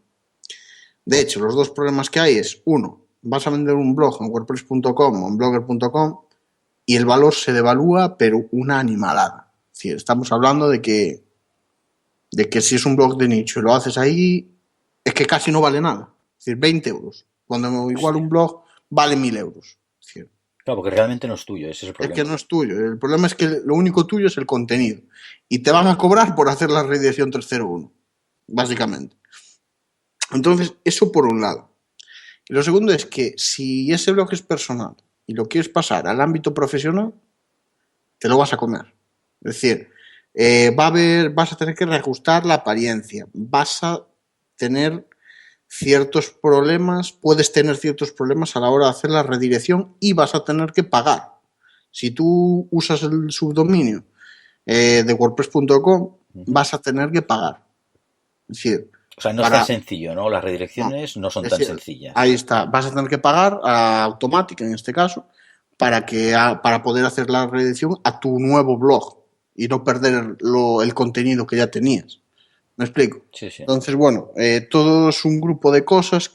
De hecho, los dos problemas que hay es, uno, vas a vender un blog en wordpress.com o en blogger.com y el valor se devalúa, pero una animalada. Es decir, estamos hablando de que si es un blog de nicho y lo haces ahí, es que casi no vale nada. Es decir, 20 euros. Cuando igual un blog vale 1000 euros. Es decir, claro, porque realmente no es tuyo, ese es el problema. es que no es tuyo. El problema es que lo único tuyo es el contenido. Y te van a cobrar por hacer la redirección 301, básicamente. Entonces, eso por un lado. Y lo segundo es que si ese blog es personal y lo quieres pasar al ámbito profesional, te lo vas a comer. Es decir, vas a tener que reajustar la apariencia, vas a tener ciertos problemas, puedes tener ciertos problemas a la hora de hacer la redirección y vas a tener que pagar. Si tú usas el subdominio de WordPress.com, vas a tener que pagar. Es decir, O sea, no es tan para... sencillo, ¿no? Las No, redirecciones no son es tan decir, sencillas. ahí está, vas a tener que pagar a Automatic en este caso para poder hacer la redirección a tu nuevo blog y no perder el contenido que ya tenías. ¿Me explico? Sí, sí. Entonces, bueno, todo es un grupo de cosas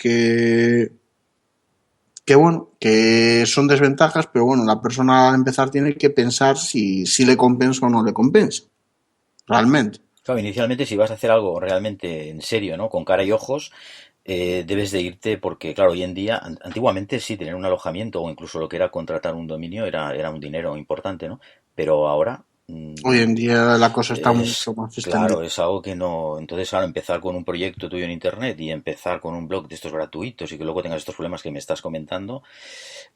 bueno, que son desventajas, pero bueno, la persona al empezar tiene que pensar si le compensa o no le compensa, realmente. Claro, inicialmente si vas a hacer algo realmente en serio, ¿no? Con cara y ojos, debes de irte porque, claro, hoy en día, antiguamente sí, tener un alojamiento o incluso lo que era contratar un dominio era un dinero importante, ¿no? Pero ahora Hoy en día la cosa está mucho es, más claro, extendida. es algo que no... Entonces, claro, empezar con un proyecto tuyo en Internet y empezar con un blog de estos gratuitos y que luego tengas estos problemas que me estás comentando,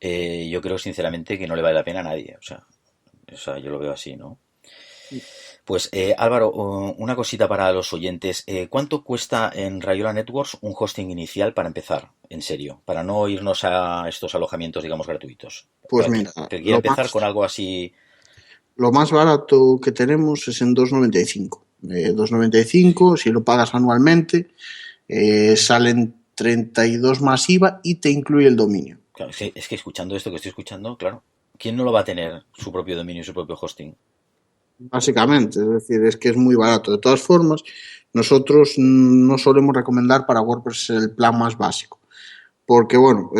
yo creo sinceramente que no le vale la pena a nadie. O sea, yo lo veo así, ¿no? Pues Álvaro, una cosita para los oyentes. ¿Cuánto cuesta en Rayola Networks un hosting inicial para empezar, en serio? Para no irnos a estos alojamientos, digamos, gratuitos. Pues Para mira, que quiera empezar con algo así. lo más barato que tenemos es en 2,95. 2,95, si lo pagas anualmente, salen 32 más IVA y te incluye el dominio. Claro, es que escuchando esto que estoy escuchando, claro, ¿quién no lo va a tener su propio dominio y su propio hosting? Básicamente, es decir, es que es muy barato. De todas formas, nosotros no solemos recomendar para WordPress el plan más básico. Porque, bueno,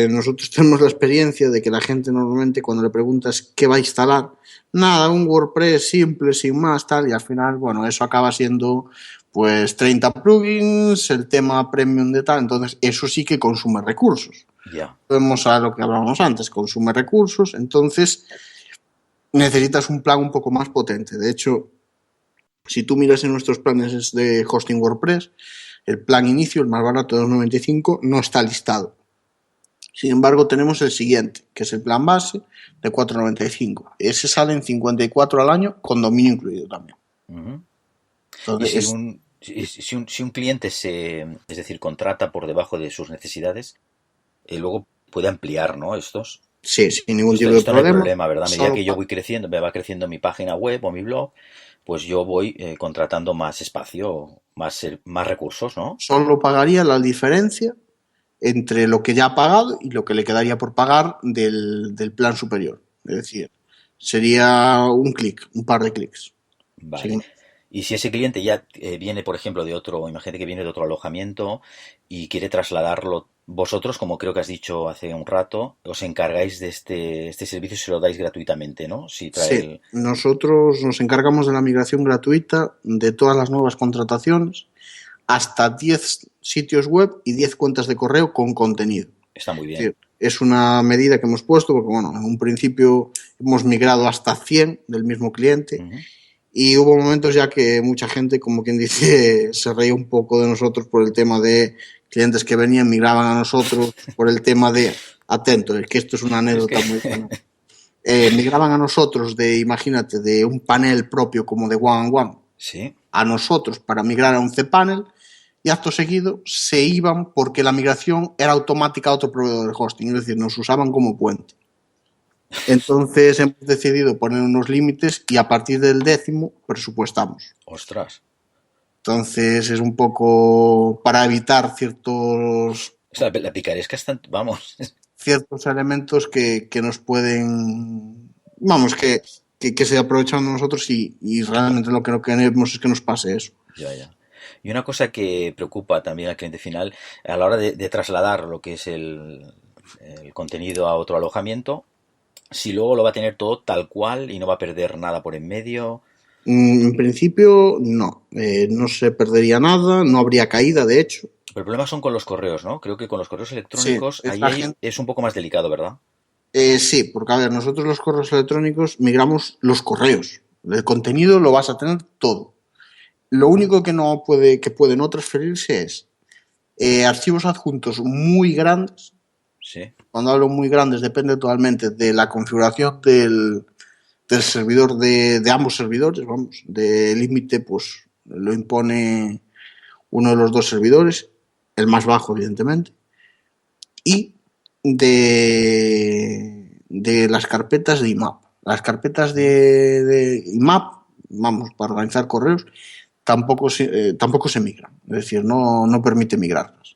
nosotros tenemos la experiencia de que la gente normalmente cuando le preguntas qué va a instalar, nada, un WordPress simple, sin más, tal, y al final, bueno, eso acaba siendo pues 30 plugins, el tema premium de tal, entonces eso sí que consume recursos. Ya. Vemos a lo que hablábamos antes, consume recursos, entonces necesitas un plan un poco más potente. De hecho, si tú miras en nuestros planes de hosting WordPress, el plan inicio, el más barato de 2,95, no está listado. Sin embargo, tenemos el siguiente, que es el plan base de 4,95. Ese sale en 54 al año con dominio incluido también. Ujú. Y Entonces, si un cliente es decir, contrata por debajo de sus necesidades, luego puede ampliar, ¿no? Estos. sí, sin ningún Esto, tipo de esto no hay problema. problema, ¿verdad? A medida Solo que yo voy creciendo, me va creciendo mi página web o mi blog, pues yo voy contratando más espacio, más recursos, ¿no? solo pagaría la diferencia entre lo que ya ha pagado y lo que le quedaría por pagar del plan superior. Es decir, sería un clic, un par de clics. Vale. Sin- Y si ese cliente ya viene, por ejemplo, de otro, imagínate que viene de otro alojamiento y quiere trasladarlo, vosotros, como creo que has dicho hace un rato, os encargáis de este servicio y se lo dais gratuitamente, ¿no? Si trae Sí, nosotros nos encargamos de la migración gratuita de todas las nuevas contrataciones hasta 10 sitios web y 10 cuentas de correo con contenido. Está muy Es bien. decir, es una medida que hemos puesto porque, bueno, en un principio hemos migrado hasta 100 del mismo cliente Ujú. y hubo momentos ya que mucha gente, como quien dice, se reía un poco de nosotros por el tema de clientes que venían, migraban a nosotros por el tema de, atento, es que esto es una Es que, anécdota muy buena, migraban a nosotros de, imagínate, de un panel propio como de One on One sí, a nosotros para migrar a un cPanel y acto seguido se iban porque la migración era automática a otro proveedor de hosting, es decir, nos usaban como puente. Entonces hemos decidido poner unos límites y a partir del 10º presupuestamos. ostras. Entonces es un poco para evitar O sea, la picaresca está, vamos. ciertos elementos que nos pueden, vamos, que se aprovechan de nosotros y realmente lo que no queremos es que nos pase eso. Ya, ya. Y una cosa que preocupa también al cliente final a la hora de trasladar lo que es el contenido a otro alojamiento, si luego lo va a tener todo tal cual y no va a perder nada por en medio. En principio, no. No se perdería nada, no habría caída, de hecho. Pero el problema son con los correos, ¿no? Creo que con los correos Sí, electrónicos esta ahí gente. es un poco más delicado, ¿verdad? Sí, porque a ver, nosotros los correos electrónicos migramos los correos. El contenido lo vas a tener todo. Lo único que no puede, que puede no transferirse es archivos adjuntos muy grandes. Sí. Cuando hablo muy grandes depende totalmente de la configuración del servidor de ambos servidores, vamos, de límite pues lo impone uno de los dos servidores el más bajo, evidentemente, y de las carpetas de IMAP. Las carpetas de IMAP, vamos, para organizar correos, tampoco se migran, es decir, no permite migrarlas.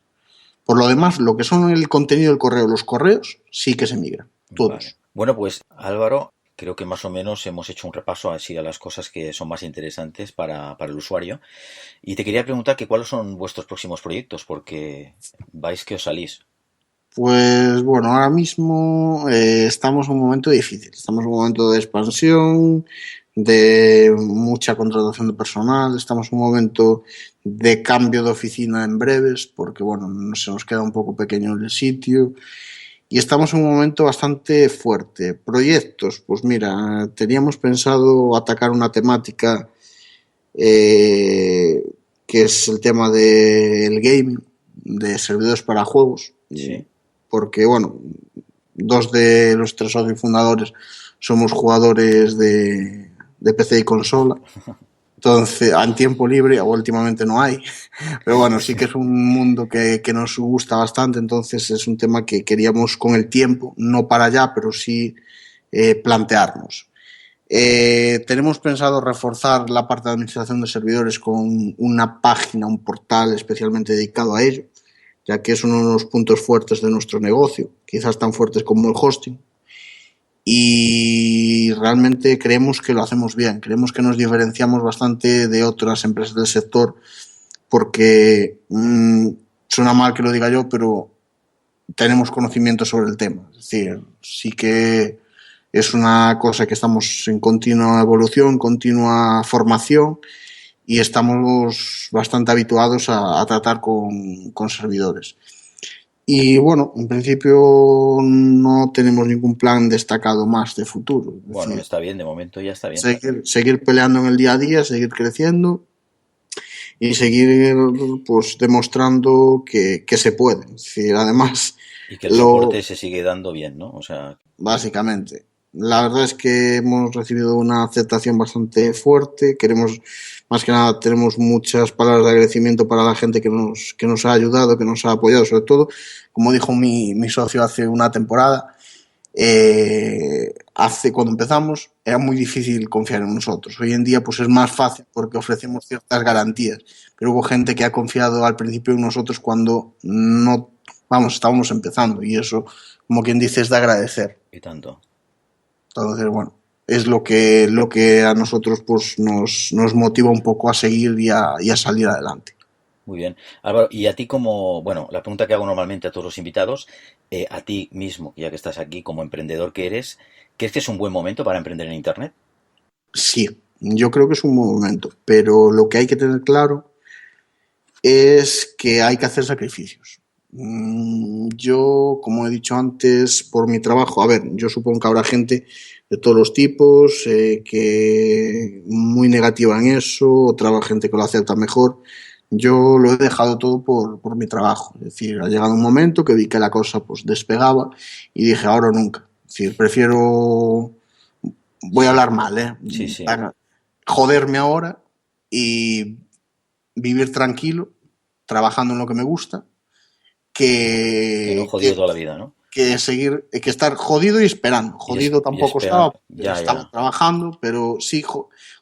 Por lo demás, lo que son el contenido del correo, los correos, sí que se migran, todos. Vale. Bueno, pues Álvaro, creo que más o menos hemos hecho un repaso así a las cosas que son más interesantes para el usuario. Y te quería preguntar que cuáles son vuestros próximos proyectos, porque vais que os salís. Pues bueno, ahora mismo estamos en un momento difícil, estamos en un momento de expansión, de mucha contratación de personal, estamos en un momento de cambio de oficina en breves, porque bueno, se nos queda un poco pequeño el sitio y estamos en un momento bastante fuerte. Proyectos, pues mira, teníamos pensado atacar una temática eh, que es el tema del gaming, de servidores para juegos. Sí. Porque, bueno, dos de los tres socios fundadores somos jugadores de PC y consola. Entonces, en tiempo libre, últimamente no hay, pero bueno, sí que es un mundo que nos gusta bastante, entonces es un tema que queríamos con el tiempo, no para allá, pero sí plantearnos. Tenemos pensado reforzar la parte de administración de servidores con una página, un portal especialmente dedicado a ello, ya que es uno de los puntos fuertes de nuestro negocio, quizás tan fuertes como el hosting. Y realmente creemos que lo hacemos bien, creemos que nos diferenciamos bastante de otras empresas del sector, porque suena mal que lo diga yo, pero tenemos conocimiento sobre el tema. Es decir, sí que es una cosa que estamos en continua evolución, continua formación, y estamos bastante habituados a tratar con servidores. Y bueno, en principio no tenemos ningún plan destacado más de futuro. Es Bueno, decir, está bien, de momento ya está bien. seguir peleando en el día a día, seguir creciendo y seguir pues demostrando que se puede. Es decir, además, Y que el soporte se sigue dando bien, ¿no? O sea, básicamente. La verdad es que hemos recibido una aceptación bastante fuerte. Más que nada, tenemos muchas palabras de agradecimiento para la gente que nos ha ayudado, que nos ha apoyado, sobre todo, como dijo mi socio hace una temporada, cuando empezamos era muy difícil confiar en nosotros. Hoy en día pues es más fácil porque ofrecemos ciertas garantías, pero hubo gente que ha confiado al principio en nosotros cuando no, vamos, estábamos empezando y eso, como quien dice, es de agradecer. y tanto. Entonces, bueno, es lo que a nosotros pues nos motiva un poco a seguir y a salir adelante. Muy bien. Álvaro, y a ti como, bueno, la pregunta que hago normalmente a todos los invitados, a ti mismo, ya que estás aquí como emprendedor que eres, ¿crees que es un buen momento para emprender en Internet? Sí, yo creo que es un buen momento, pero lo que hay que tener claro es que hay que hacer sacrificios. Yo, como he dicho antes, por mi trabajo, a ver, yo supongo que habrá gente de todos los tipos, que muy negativa en eso, otra gente que lo acepta mejor. Yo lo he dejado todo por mi trabajo. Es decir, ha llegado un momento que vi que la cosa pues despegaba y dije, ahora o nunca. Es decir, prefiero, voy a hablar mal, Sí, sí. joderme ahora y vivir tranquilo, trabajando en lo que me gusta, Que no que, jodido que, toda la vida, ¿no? que seguir, que estar jodido y esperando. Jodido Y tampoco espera, estaba, ya, estaba ya. trabajando, pero sí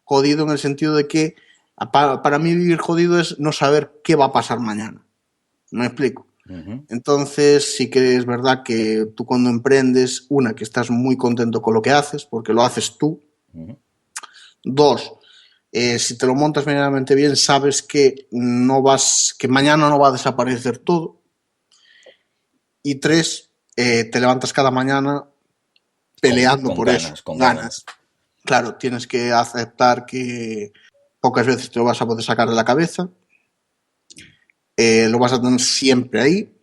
jodido en el sentido de que para mí vivir jodido es no saber qué va a pasar mañana. ¿Me explico? Ujú, Entonces sí que es verdad que tú cuando emprendes, una, que estás muy contento con lo que haces, porque lo haces tú. ujú. Dos, si te lo montas medianamente bien, sabes que que mañana no va a desaparecer todo. Y tres, te levantas cada mañana peleando Con por eso, ganas, con ganas. ganas. Claro, tienes que aceptar que pocas veces te lo vas a poder sacar de la cabeza, lo vas a tener siempre ahí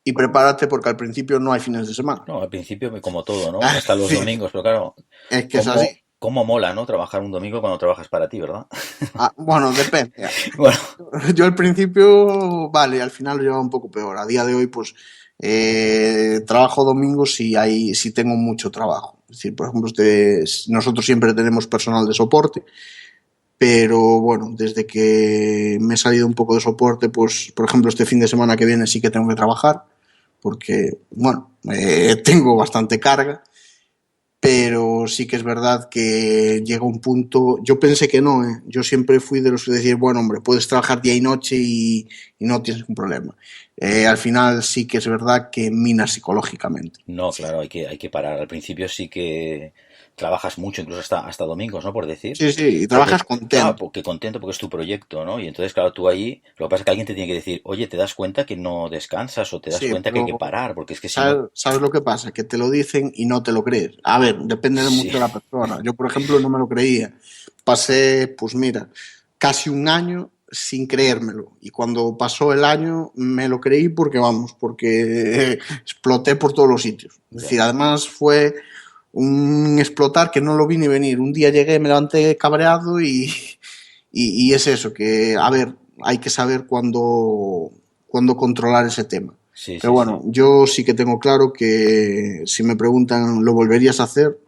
y prepárate porque al principio no hay fines de semana. No, al principio como todo, ¿no? Hasta los Sí, domingos, pero claro, es que es así. cómo mola, ¿no? Trabajar un domingo cuando trabajas para ti, ¿verdad? Bueno, depende. Bueno, Yo al principio, vale, al final lo llevaba un poco peor. A día de hoy, pues trabajo domingos si tengo mucho trabajo. Es decir, por ejemplo, nosotros siempre tenemos personal de soporte, pero bueno, desde que me he salido un poco de soporte, pues por ejemplo este fin de semana que viene sí que tengo que trabajar, porque bueno, tengo bastante carga, pero sí que es verdad que llega un punto, yo pensé que no, yo siempre fui de los que decir, bueno, hombre, puedes trabajar día y noche y no tienes ningún problema. Al final sí que es verdad que mina psicológicamente. No, claro, hay que parar. Al principio sí que trabajas mucho, incluso hasta domingos, ¿no? Por decir. Sí, sí, y Porque, trabajas claro, contento. porque contento porque es tu proyecto, ¿no? Y entonces, claro, tú ahí, lo que pasa es que alguien te tiene que decir, oye, ¿te das cuenta que no descansas o te das Sí, cuenta que hay que pero parar? Porque es que si no, ¿sabes lo que pasa? Que te lo dicen y no te lo crees. A ver, depende de sí, mucho de la persona. Yo, por ejemplo, no me lo creía. Pasé, pues mira, casi un año sin creérmelo. Y cuando pasó el año me lo creí porque, vamos, porque exploté por todos los sitios. Es ya, decir, además fue un explotar que no lo vi ni venir. Un día llegué, me levanté cabreado y es eso, que, a ver, hay que saber cuándo controlar ese tema. sí, Pero sí, bueno, sí. yo sí que tengo claro que si me preguntan, ¿lo volverías a hacer?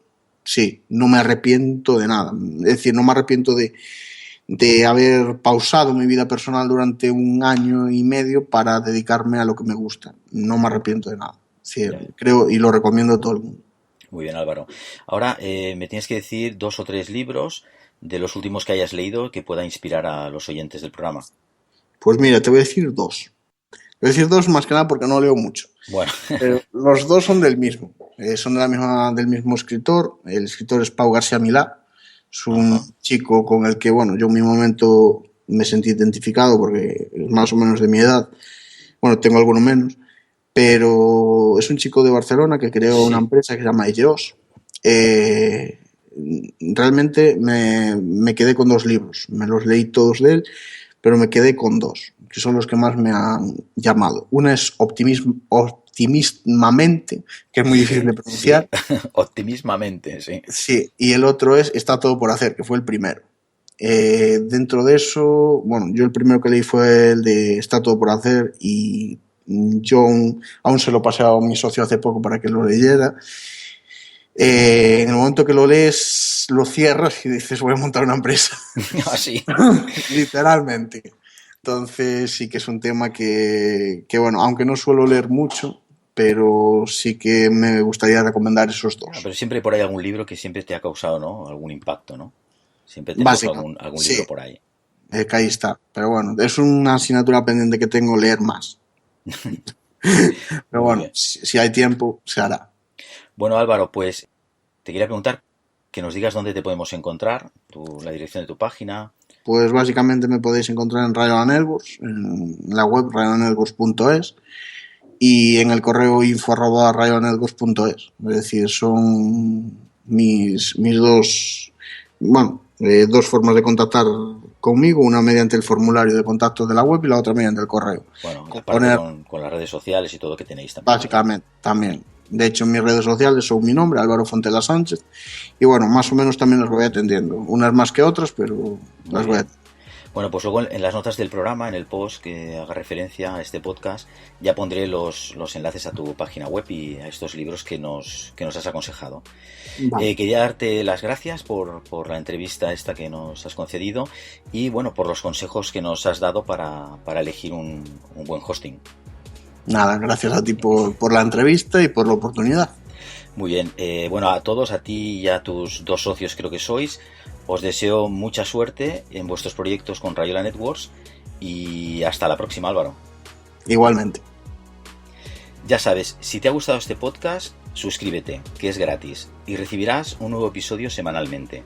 Sí, no me arrepiento de nada. Es decir, no me arrepiento de haber pausado mi vida personal durante un año y medio para dedicarme a lo que me gusta. No me arrepiento de nada. Es decir, Ya. creo y lo recomiendo a todo el mundo. Muy bien, Álvaro. Ahora me tienes que decir 2 o 3 libros de los últimos que hayas leído que pueda inspirar a los oyentes del programa. Pues mira, te voy a decir dos. Te voy a decir dos más que nada porque no leo mucho. Bueno, Pero los dos son del mismo. Son de del mismo escritor. El escritor es Pau García Milá. Es un ajá, chico con el que, bueno, yo en mi momento me sentí identificado porque es más o menos de mi edad. Bueno, tengo alguno menos. Pero es un chico de Barcelona que creó una sí. empresa que se llama Ellos. Eh, Realmente me quedé con dos libros. Me los leí todos de él, pero me quedé con dos, que son los que más me han llamado. Una es Optimismamente, que es muy difícil Sí, de sí, pronunciar. optimismamente, sí. Sí, y el otro es Está todo por hacer, que fue el primero. Dentro de eso, bueno, yo el primero que leí fue el de Está todo por hacer y yo aún se lo pasé a mi socio hace poco para que lo leyera. En el momento que lo lees, lo cierras y dices, voy a montar una empresa. Así. Literalmente. Entonces sí que es un tema bueno, aunque no suelo leer mucho, pero sí que me gustaría recomendar esos Ah, dos. pero siempre por ahí algún libro que siempre te ha causado, ¿no? Algún impacto, ¿no? Siempre tenemos Básica, algún sí, libro por ahí. que ahí está. Pero bueno, es una asignatura pendiente que tengo leer más. Pero Muy bueno, bien. si hay tiempo, se hará. Bueno, Álvaro, pues te quería preguntar que nos digas dónde te podemos encontrar, la dirección de tu página. Pues básicamente me podéis encontrar en Rayo Networks, en la web rayonetworks.es y en el correo info@rayonetworks.es. Es decir, son mis dos, bueno, dos formas de contactar conmigo, una mediante el formulario de contacto de la web y la otra mediante el correo. Bueno, y Con aparte poner con las redes sociales y todo que tenéis también por ahí. básicamente también. De hecho, en mis redes sociales son mi nombre, Álvaro Fontela Sánchez, y bueno, más o menos también las voy atendiendo. Unas más que otras, pero Muy las voy bien. atendiendo. Bueno, pues luego en las notas del programa, en el post que haga referencia a este podcast, ya pondré los enlaces a tu página web y a estos libros que nos has aconsejado. Vale. Quería darte las gracias por la entrevista esta que nos has concedido y bueno, por los consejos que nos has dado para elegir un buen hosting. Nada, gracias a ti por la entrevista y por la oportunidad. Muy bien, bueno, a todos, a ti y a tus dos socios creo que sois, os deseo mucha suerte en vuestros proyectos con Rayola Networks y hasta la próxima, Álvaro. Igualmente. Ya sabes, si te ha gustado este podcast, suscríbete, que es gratis, y recibirás un nuevo episodio semanalmente.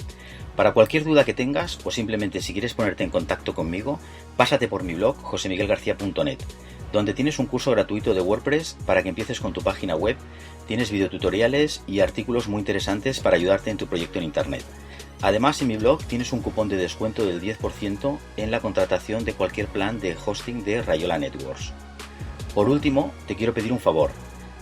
Para cualquier duda que tengas o simplemente si quieres ponerte en contacto conmigo, pásate por mi blog josemiguelgarcia.net, donde tienes un curso gratuito de WordPress para que empieces con tu página web, tienes videotutoriales y artículos muy interesantes para ayudarte en tu proyecto en Internet. Además, en mi blog tienes un cupón de descuento del 10% en la contratación de cualquier plan de hosting de Rayola Networks. Por último, te quiero pedir un favor.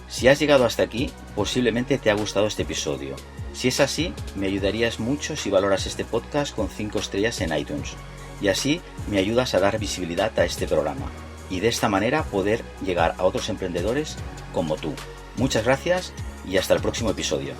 Si has llegado hasta aquí, posiblemente te ha gustado este episodio. Si es así, me ayudarías mucho si valoras este podcast con 5 estrellas en iTunes. Y así me ayudas a dar visibilidad a este programa. Y de esta manera poder llegar a otros emprendedores como tú. Muchas gracias y hasta el próximo episodio.